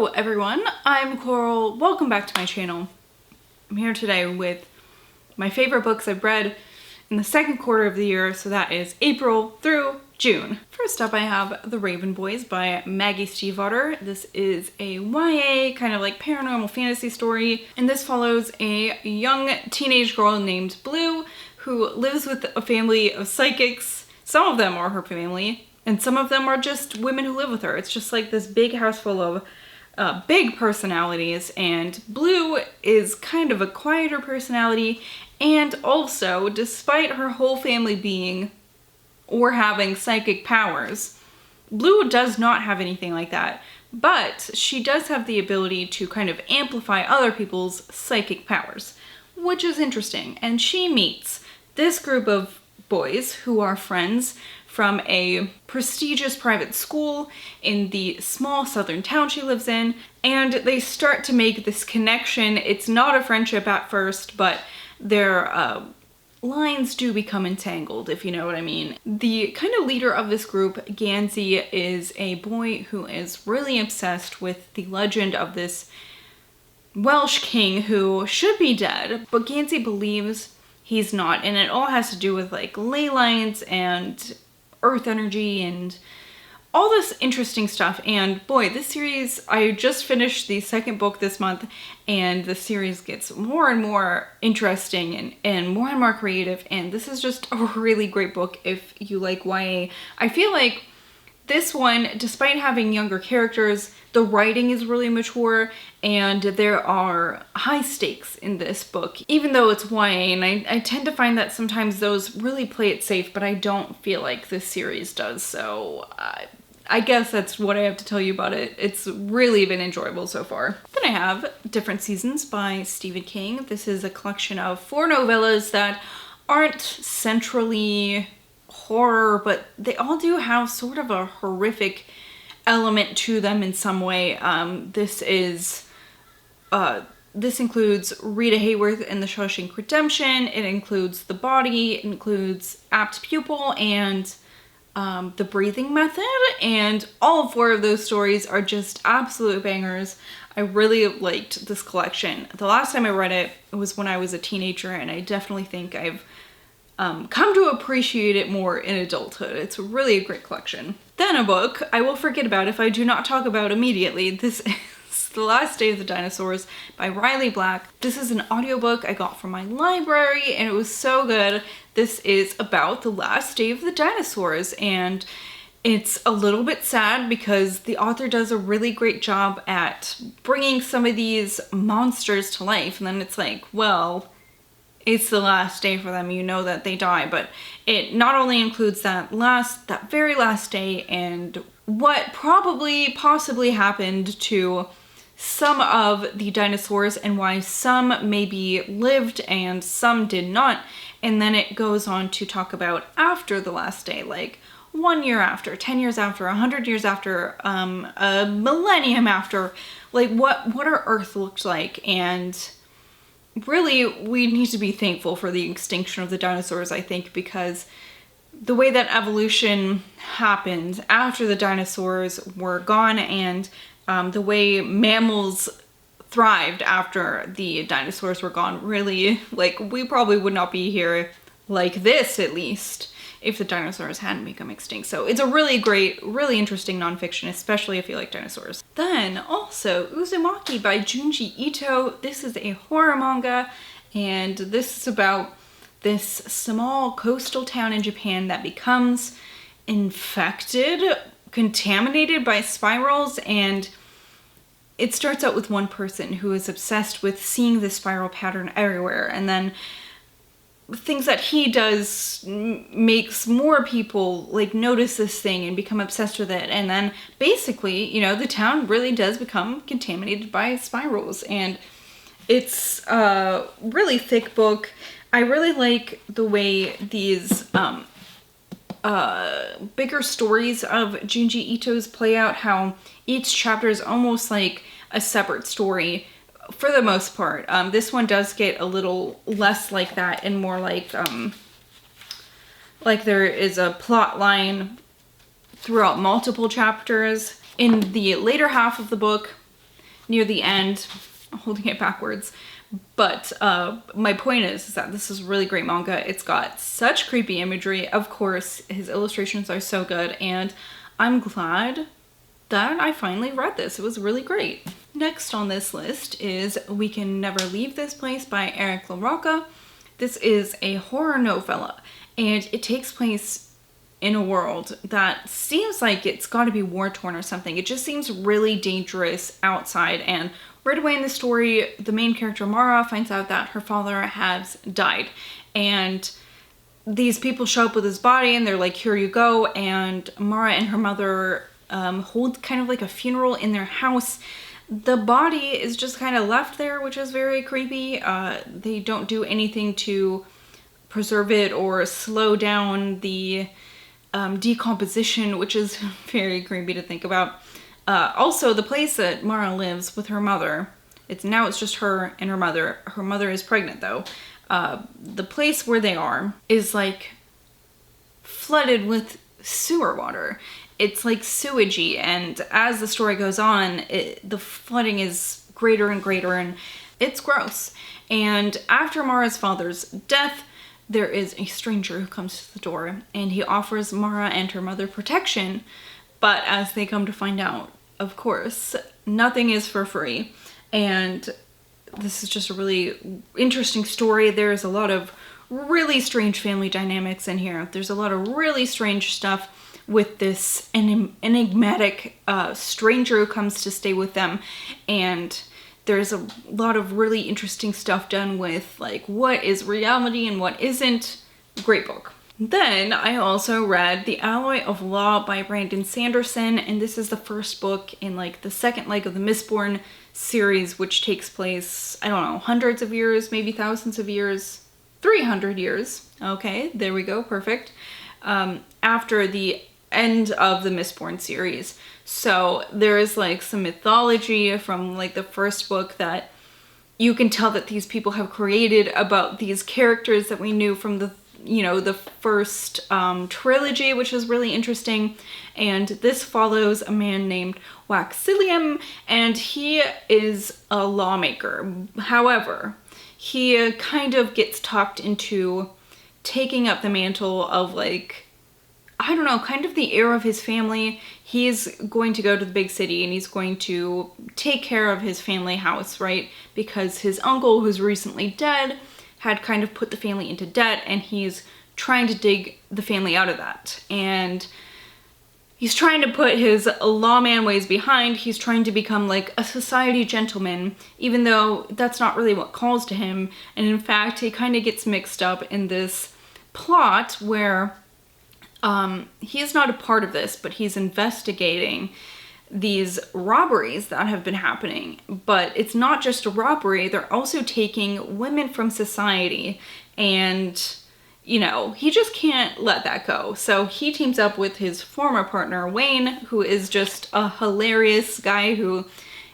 Hello everyone, I'm Coral. Welcome back to my channel. I'm here today with my favorite books I've read in the second quarter of the year, so that is April through June. First up I have The Raven Boys by Maggie Stiefvater. This is a YA kind of like paranormal fantasy story, and this follows a young teenage girl named Blue who lives with a family of psychics. Some of them are her family, and some of them are just women who live with her. It's just like this big house full of big personalities, and Blue is kind of a quieter personality, and also, despite her whole family being or having psychic powers, Blue does not have anything like that, but she does have the ability to kind of amplify other people's psychic powers, which is interesting. And she meets this group of boys who are friends from a prestigious private school in the small southern town she lives in, and they start to make this connection. It's not a friendship at first, but their lines do become entangled, if you know what I mean. The kind of leader of this group, Gansey, is a boy who is really obsessed with the legend of this Welsh king who should be dead, but Gansey believes he's not, and it all has to do with like ley lines and earth energy and all this interesting stuff. And boy, this series, I just finished the second book this month, and the series gets more and more interesting and more creative, and this is just a really great book if you like YA. I feel like this one, despite having younger characters, the writing is really mature, and there are high stakes in this book, even though it's YA, and I tend to find that sometimes those really play it safe, but I don't feel like this series does, so I guess that's what I have to tell you about it. It's really been enjoyable so far. Then I have Different Seasons by Stephen King. This is a collection of 4 novellas that aren't centrally horror, but they all do have sort of a horrific element to them in some way. This includes Rita Hayworth in The Shawshank Redemption, it includes The Body, it includes Apt Pupil, and The Breathing Method, and all 4 of those stories are just absolute bangers. I really liked this collection. The last time I read it was when I was a teenager, and I definitely think I've come to appreciate it more in adulthood. It's really a great collection. Then a book I will forget about if I do not talk about immediately. This is The Last Day of the Dinosaurs by Riley Black. This is an audiobook I got from my library, and it was so good. This is about the last day of the dinosaurs, and it's a little bit sad because the author does a really great job at bringing some of these monsters to life, and then it's like, well, it's the last day for them, you know that they die, but it not only includes that very last day and what possibly happened to some of the dinosaurs and why some maybe lived and some did not, and then it goes on to talk about after the last day, like 1 year after, 10 years after, 100 years after, a millennium after, like what our Earth looked like. And really, we need to be thankful for the extinction of the dinosaurs, I think, because the way that evolution happened after the dinosaurs were gone, and the way mammals thrived after the dinosaurs were gone, really, like, we probably would not be here like this, at least, if the dinosaurs hadn't become extinct. So it's a really great, really interesting nonfiction, especially if you like dinosaurs. Then also Uzumaki by Junji Ito. This is a horror manga, and this is about this small coastal town in Japan that becomes infected, contaminated by spirals, and it starts out with one person who is obsessed with seeing the spiral pattern everywhere, and then things that he does makes more people like notice this thing and become obsessed with it, and then basically, you know, the town really does become contaminated by spirals, and it's a really thick book. I really like the way these bigger stories of Junji Ito's play out, how each chapter is almost like a separate story for the most part. This one does get a little less like that and more like there is a plot line throughout multiple chapters. In the later half of the book, near the end. I'm holding it backwards. But my point is that this is really great manga. It's got such creepy imagery. Of course, his illustrations are so good, and I'm glad that I finally read this. It was really great. Next on this list is We Can Never Leave This Place by Eric LaRocca. This is a horror novella, and it takes place in a world that seems like it's got to be war-torn or something. It just seems really dangerous outside, and right away in the story, the main character Mara finds out that her father has died, and these people show up with his body and they're like, here you go, and Mara and her mother hold kind of like a funeral in their house. The body is just kind of left there, which is very creepy. They don't do anything to preserve it or slow down the decomposition, which is very creepy to think about. Also, the place that Mara lives with her mother, it's just her and her mother. Her mother is pregnant though. The place where they are is like flooded with sewer water. It's like sewagey, and as the story goes on, the flooding is greater and greater, and it's gross. And after Mara's father's death, there is a stranger who comes to the door, and he offers Mara and her mother protection. But as they come to find out, of course, nothing is for free. And this is just a really interesting story. There's a lot of really strange family dynamics in here. There's a lot of really strange stuff with this enigmatic stranger who comes to stay with them. And there's a lot of really interesting stuff done with like what is reality and what isn't. Great book. Then I also read The Alloy of Law by Brandon Sanderson, and this is the first book in like the second leg of the Mistborn series, which takes place, I don't know, hundreds of years, maybe thousands of years, 300 years. Okay, there we go, perfect. After the end of the Mistborn series. So there is like some mythology from like the first book that you can tell that these people have created about these characters that we knew from the first trilogy, which is really interesting. And this follows a man named Waxilium, and he is a lawmaker. However, he kind of gets talked into taking up the mantle of like, I don't know, kind of the heir of his family. He's going to go to the big city and he's going to take care of his family house, right? Because his uncle, who's recently dead, had kind of put the family into debt, and he's trying to dig the family out of that. And he's trying to put his lawman ways behind. He's trying to become like a society gentleman, even though that's not really what calls to him. And in fact, he kind of gets mixed up in this plot where he is not a part of this, but he's investigating these robberies that have been happening. But it's not just a robbery, they're also taking women from society, and you know, he just can't let that go. So he teams up with his former partner, Wayne, who is just a hilarious guy who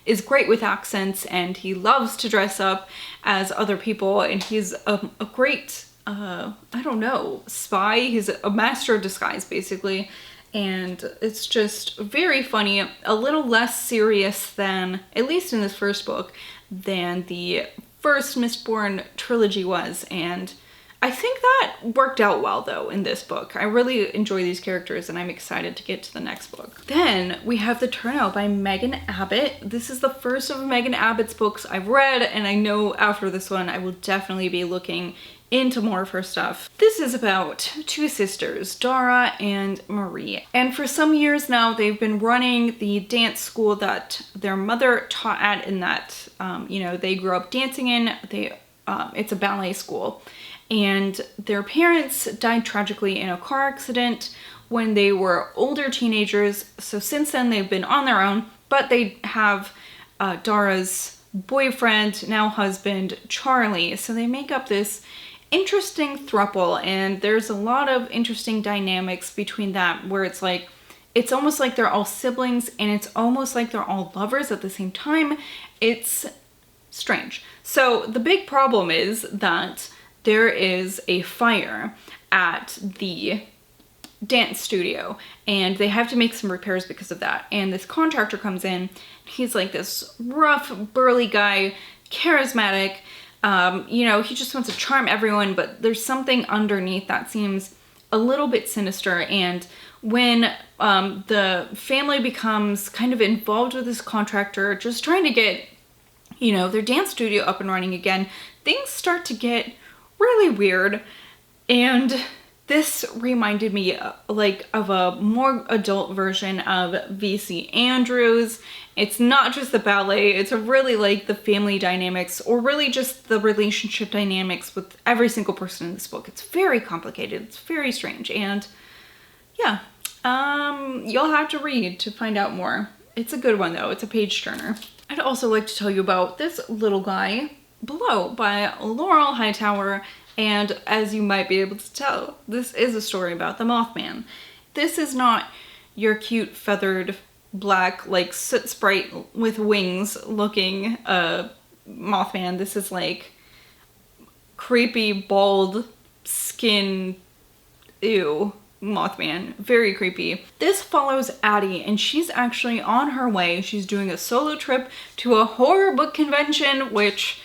is great with accents, and he loves to dress up as other people, and he's a great, I don't know, spy. He's a master of disguise, basically. And it's just very funny, a little less serious than, at least in this first book, than the first Mistborn trilogy was. And I think that worked out well, though, in this book. I really enjoy these characters, and I'm excited to get to the next book. Then we have The Turnout by Megan Abbott. This is the first of Megan Abbott's books I've read, and I know after this one I will definitely be looking into more of her stuff. This is about two sisters, Dara and Marie. And for some years now, they've been running the dance school that their mother taught at, and that, you know, they grew up dancing in. It's a ballet school. And their parents died tragically in a car accident when they were older teenagers. So since then, they've been on their own, but they have Dara's boyfriend, now husband, Charlie. So they make up this interesting throuple, and there's a lot of interesting dynamics between that, where it's like, it's almost like they're all siblings, and it's almost like they're all lovers at the same time. It's strange. So the big problem is that there is a fire at the dance studio, and they have to make some repairs because of that. And this contractor comes in. He's like this rough, burly guy, charismatic. You know, he just wants to charm everyone, but there's something underneath that seems a little bit sinister. And when the family becomes kind of involved with this contractor, just trying to get, you know, their dance studio up and running again, things start to get really weird. And this reminded me like of a more adult version of VC Andrews. It's not just the ballet, it's really like the family dynamics, or really just the relationship dynamics with every single person in this book. It's very complicated, it's very strange, and yeah, you'll have to read to find out more. It's a good one though, it's a page turner. I'd also like to tell you about this little guy, Below, by Laurel Hightower. And as you might be able to tell, this is a story about the Mothman. This is not your cute feathered black, like soot sprite with wings looking Mothman. This is like creepy, bald skin, ew, Mothman. Very creepy. This follows Addie, and she's actually on her way. She's doing a solo trip to a horror book convention, which,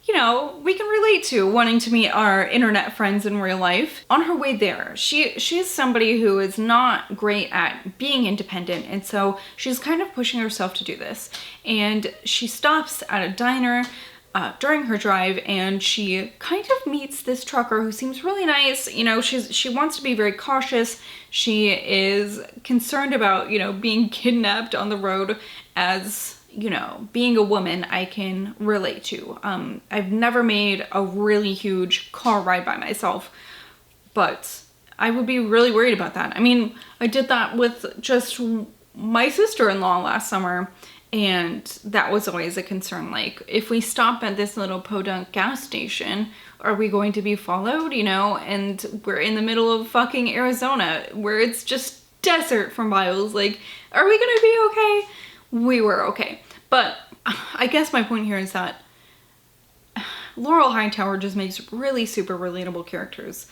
you know, we can relate to, wanting to meet our internet friends in real life. On her way there, she's somebody who is not great at being independent, and so she's kind of pushing herself to do this. And she stops at a diner during her drive, and she kind of meets this trucker who seems really nice. You know, she wants to be very cautious. She is concerned about, you know, being kidnapped on the road. As you know, being a woman, I can relate to. I've never made a really huge car ride by myself, but I would be really worried about that. I mean, I did that with just my sister-in-law last summer, and that was always a concern. Like, if we stop at this little podunk gas station, are we going to be followed, you know? And we're in the middle of fucking Arizona, where it's just desert for miles. Like, are we gonna be okay? We were okay. But I guess my point here is that Laurel Hightower just makes really super relatable characters.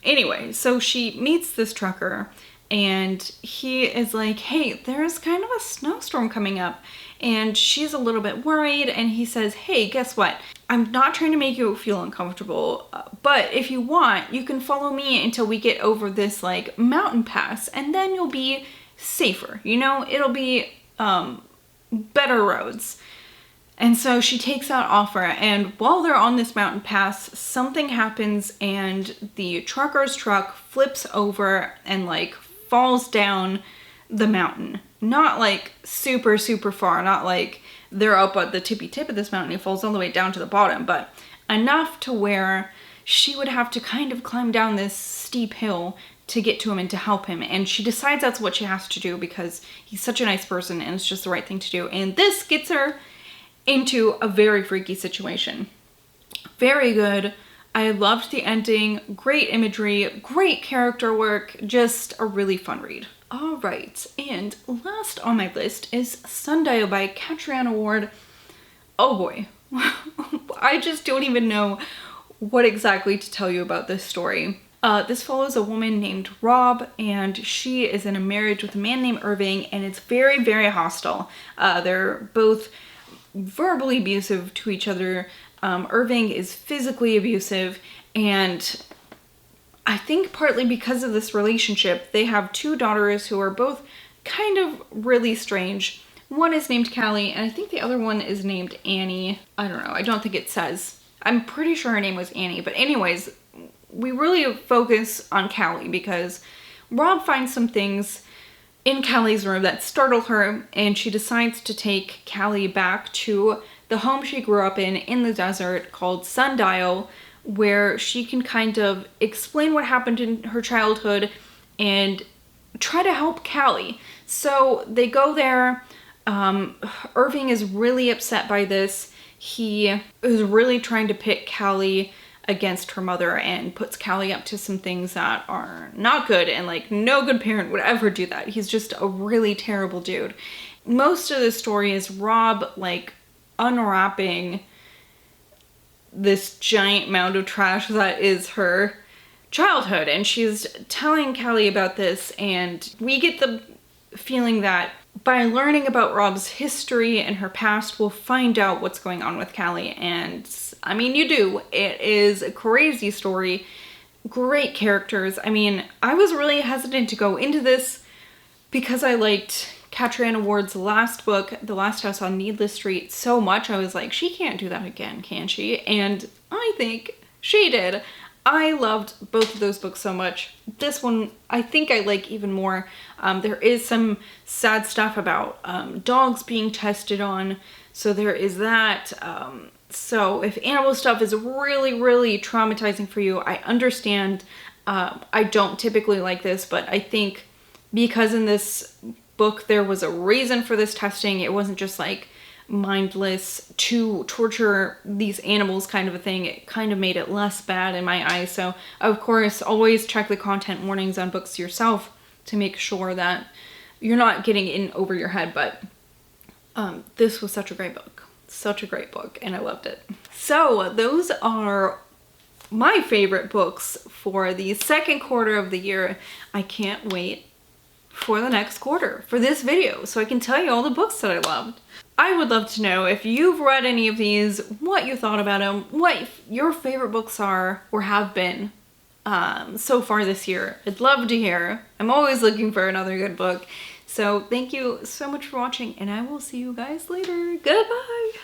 Anyway, so she meets this trucker, and he is like, hey, there's kind of a snowstorm coming up. And she's a little bit worried, and he says, hey, guess what? I'm not trying to make you feel uncomfortable, but if you want, you can follow me until we get over this like mountain pass, and then you'll be safer, you know? It'll be better roads. And so she takes that offer, and while they're on this mountain pass, something happens, and the trucker's truck flips over and like falls down the mountain. Not like super far, not like they're up at the tippy tip of this mountain, it falls all the way down to the bottom, but enough to where she would have to kind of climb down this steep hill to get to him and to help him. And she decides that's what she has to do because he's such a nice person and it's just the right thing to do. And this gets her into a very freaky situation. Very good. I loved the ending. Great imagery, great character work, just a really fun read. All right, and last on my list is Sundial by Catriona Ward. Oh boy, I just don't even know what exactly to tell you about this story. This follows a woman named Rob, and she is in a marriage with a man named Irving, and it's very hostile. They're both verbally abusive to each other. Irving is physically abusive, and I think partly because of this relationship, they have two daughters who are both kind of really strange. One is named Callie, and I think the other one is named Annie. I don't know, I don't think it says. I'm pretty sure her name was Annie, but anyways, we really focus on Callie because Rob finds some things in Callie's room that startle her, and she decides to take Callie back to the home she grew up in the desert called Sundial, where she can kind of explain what happened in her childhood and try to help Callie. So they go there. Irving is really upset by this. He is really trying to pit Callie against her mother and puts Callie up to some things that are not good, and like no good parent would ever do that. He's just a really terrible dude. Most of the story is Rob like unwrapping this giant mound of trash that is her childhood, and she's telling Callie about this, and we get the feeling that by learning about Rob's history and her past, we'll find out what's going on with Callie. And I mean, you do. It is a crazy story. Great characters. I mean, I was really hesitant to go into this because I liked Catriona Ward's last book, The Last House on Needless Street, so much. I was like, she can't do that again, can she? And I think she did. I loved both of those books so much. This one, I think I like even more. There is some sad stuff about dogs being tested on, so there is that. So if animal stuff is really, really traumatizing for you, I understand. I don't typically like this, but I think because in this book there was a reason for this testing, it wasn't just like mindless to torture these animals kind of a thing. It kind of made it less bad in my eyes. So of course, always check the content warnings on books yourself to make sure that you're not getting in over your head. But this was such a great book. Such a great book, and I loved it. So those are my favorite books for the second quarter of the year. I can't wait for the next quarter, for this video, so I can tell you all the books that I loved. I would love to know if you've read any of these, what you thought about them, what your favorite books are or have been so far this year. I'd love to hear. I'm always looking for another good book. So thank you so much for watching, and I will see you guys later. Goodbye!